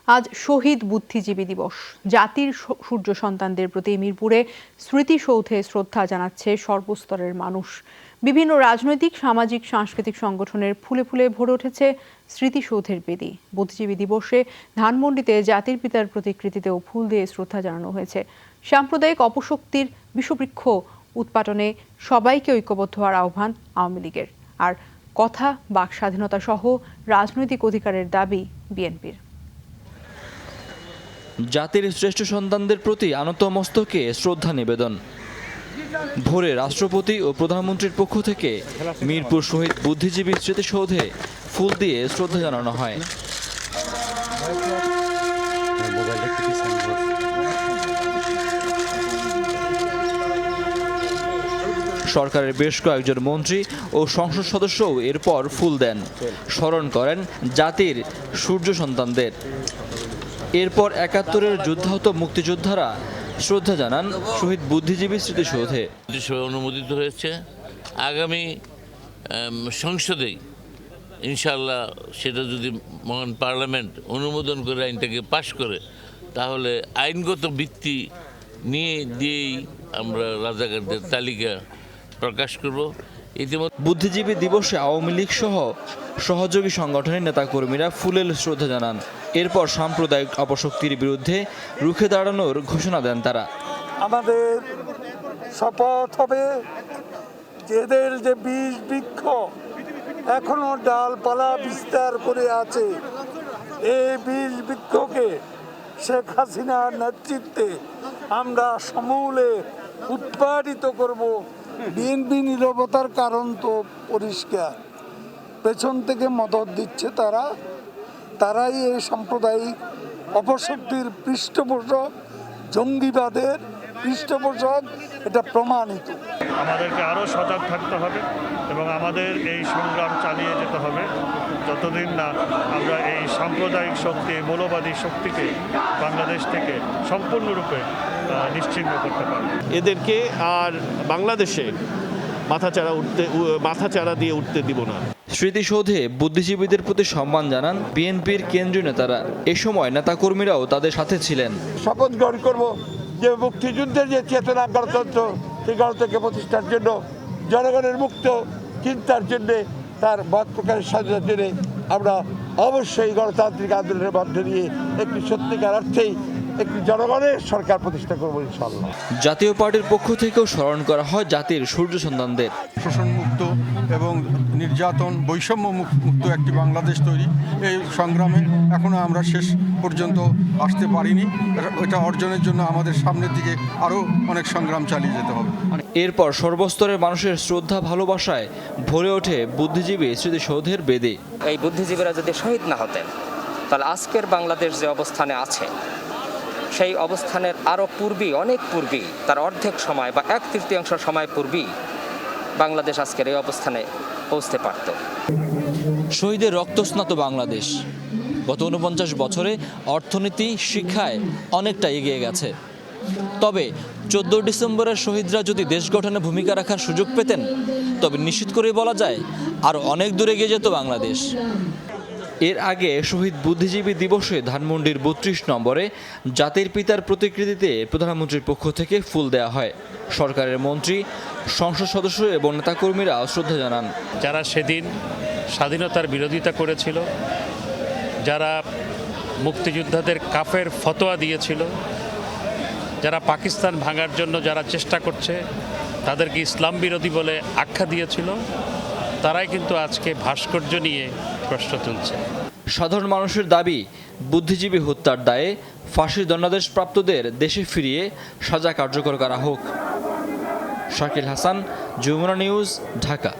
আজ শহীদ বুদ্ধিজীবী দিবস। জাতির সূর্য সন্তানদের প্রতি মিরপুরে স্মৃতিসৌধে শ্রদ্ধা জানাচ্ছে সর্বস্তরের মানুষ। বিভিন্ন রাজনৈতিক, সামাজিক, সাংস্কৃতিক সংগঠনের ফুলে ফুলে ভরে উঠেছে স্মৃতিসৌধের বেদি। বুদ্ধিজীবী দিবসে ধানমন্ডিতে জাতির পিতার প্রতিকৃতিতেও ফুল দিয়ে শ্রদ্ধা জানানো হয়েছে। সাম্প্রদায়িক অপশক্তির বিষবৃক্ষ উৎপাটনে সবাইকে ঐক্যবদ্ধ হওয়ার আহ্বান আওয়ামী লীগের। আর কথা, বাক স্বাধীনতা সহ রাজনৈতিক অধিকারের দাবি বিএনপির। জাতির শ্রেষ্ঠ সন্তানদের প্রতি আনত মস্তকে শ্রদ্ধা নিবেদন। ভোরে রাষ্ট্রপতি ও প্রধানমন্ত্রীর পক্ষ থেকে মিরপুর শহীদ বুদ্ধিজীবী স্মৃতিসৌধে ফুল দিয়ে শ্রদ্ধা জানানো হয়। সরকারের বেশ কয়েকজন মন্ত্রী ও সংসদ সদস্যও এরপর ফুল দেন, স্মরণ করেন জাতির সূর্য সন্তানদের। এরপর ৭১-এর যুদ্ধাহত মুক্তিযোদ্ধারা শ্রদ্ধা জানান শহীদ বুদ্ধিজীবী স্মৃতিসৌধে। অনুমোদিত হয়েছে, আগামী সংসদেই ইনশাআল্লাহ সেটা যদি মহান পার্লামেন্ট অনুমোদন করে আইনটাকে পাশ করে, তাহলে আইনগত ভিত্তি দিয়েই আমরা রাজাকারদের তালিকা প্রকাশ করব। বুদ্ধিজীবী দিবসে আওয়ামী লীগ সহ সহযোগী সংগঠনের নেতাকর্মীরা ফুলেল শ্রদ্ধা জানান। এরপর সাম্প্রদায়িক অপশক্তির বিরুদ্ধে রুখে দাঁড়ানোর ঘোষণা দেন তারা। আমাদের শপথ হবে, এদের যে বীজ বৃক্ষ এখনো ডালপালা বিস্তার করে আছে, এই বীজ বৃক্ষকে শেখ হাসিনার নেতৃত্বে আমরা সমূলে উৎপাদিত করব। বিএনপি নীরবতার কারণ তো পরিষ্কার, পেছন থেকে মদত দিচ্ছে তারাই এই সাম্প্রদায়িক অপশক্তির পৃষ্ঠপোষক, জঙ্গিবাদের পৃষ্ঠপোষক, এটা প্রমাণিত। আমাদেরকে আরও সজাগ থাকতে হবে এবং আমাদের এই সংগ্রাম চালিয়ে যেতে হবে যতদিন না আমরা এই সাম্প্রদায়িক শক্তি, মৌলবাদী শক্তিকে বাংলাদেশ থেকে সম্পূর্ণরূপে নিশ্চিহ্ন করতে পারি। এদেরকে আর বাংলাদেশে মাথাচাড়া দিয়ে উঠতে দিব না। স্মৃতিসৌধে বুদ্ধিজীবীদের প্রতি সম্মান জানান বিএনপির কেন্দ্রীয় নেতারা। এ সময় নেতাকর্মীরাও তাদের সাথে ছিলেন। শপথ গ্রহণ করব যে মুক্তিযুদ্ধের যে চেতনা, গণতন্ত্র, সেই গণতন্ত্রকে প্রতিষ্ঠার জন্য, জনগণের মুক্ত চিন্তার জন্যে, তার মত প্রকাশের স্বাধীনতার জন্যে আমরা অবশ্যই গণতান্ত্রিক আন্দোলনের মধ্যে দিয়ে একটি সত্যিকার অর্থেই একটি জনগণের সরকার প্রতিষ্ঠা করবো ইনশাআল্লাহ। জাতীয় পার্টির পক্ষ থেকেও স্মরণ করা হয় জাতির সূর্য সন্তানদের। শোষণমুক্ত এবং নির্যাতন, বৈষম্য মুক্ত একটি বাংলাদেশ তৈরি, এই সংগ্রামে এখনও আমরা শেষ পর্যন্ত আসতে পারিনি। এটা অর্জনের জন্য আমাদের সামনের দিকে আরও অনেক সংগ্রাম চালিয়ে যেতে হবে। এরপর সর্বস্তরের মানুষের শ্রদ্ধা, ভালোবাসায় ভরে ওঠে বুদ্ধিজীবী স্মৃতিসৌধের বেদি। এই বুদ্ধিজীবীরা যদি শহীদ না হতেন, তাহলে আজকের বাংলাদেশ যে অবস্থানে আছে, সেই অবস্থানের আরও পূর্বেই, অনেক পূর্বেই, তার অর্ধেক সময় বা 1/3 সময় পূর্বেই বাংলাদেশ আজকের এই অবস্থানে পৌঁছতে পারত। শহীদের রক্তস্নাত বাংলাদেশ গত 49 বছরে অর্থনীতি, শিক্ষায় অনেকটা এগিয়ে গেছে। তবে 14 ডিসেম্বরের শহীদরা যদি দেশ গঠনে ভূমিকা রাখার সুযোগ পেতেন, তবে নিশ্চিত করে বলা যায় আরও অনেক দূরে এগিয়ে যেত বাংলাদেশ। এর আগে শহীদ বুদ্ধিজীবী দিবসে ধানমন্ডির 32 নম্বরে জাতির পিতার প্রতিকৃতিতে প্রধানমন্ত্রীর পক্ষ থেকে ফুল দেওয়া হয়। সরকারের মন্ত্রী, সংসদ সদস্য এবং নেতাকর্মীরা শ্রদ্ধা জানান। যারা সেদিন স্বাধীনতার বিরোধিতা করেছিল, যারা মুক্তিযোদ্ধাদের কাফের ফতোয়া দিয়েছিল, যারা পাকিস্তান ভাঙার জন্য যারা চেষ্টা করছে, তাদেরকে ইসলাম বিরোধী বলে আখ্যা দিয়েছিল, তারাই কিন্তু আজকে ভাস্কর্য নিয়ে প্রশ্ন তুলছে। সাধারণ মানুষের দাবি, বুদ্ধিজীবী হত্যার দায়ে ফাঁসির দণ্ডাদেশ প্রাপ্তদের দেশে ফিরিয়ে সাজা কার্যকর করা হোক। শাকিল হাসান, যমুনা নিউজ, ঢাকা।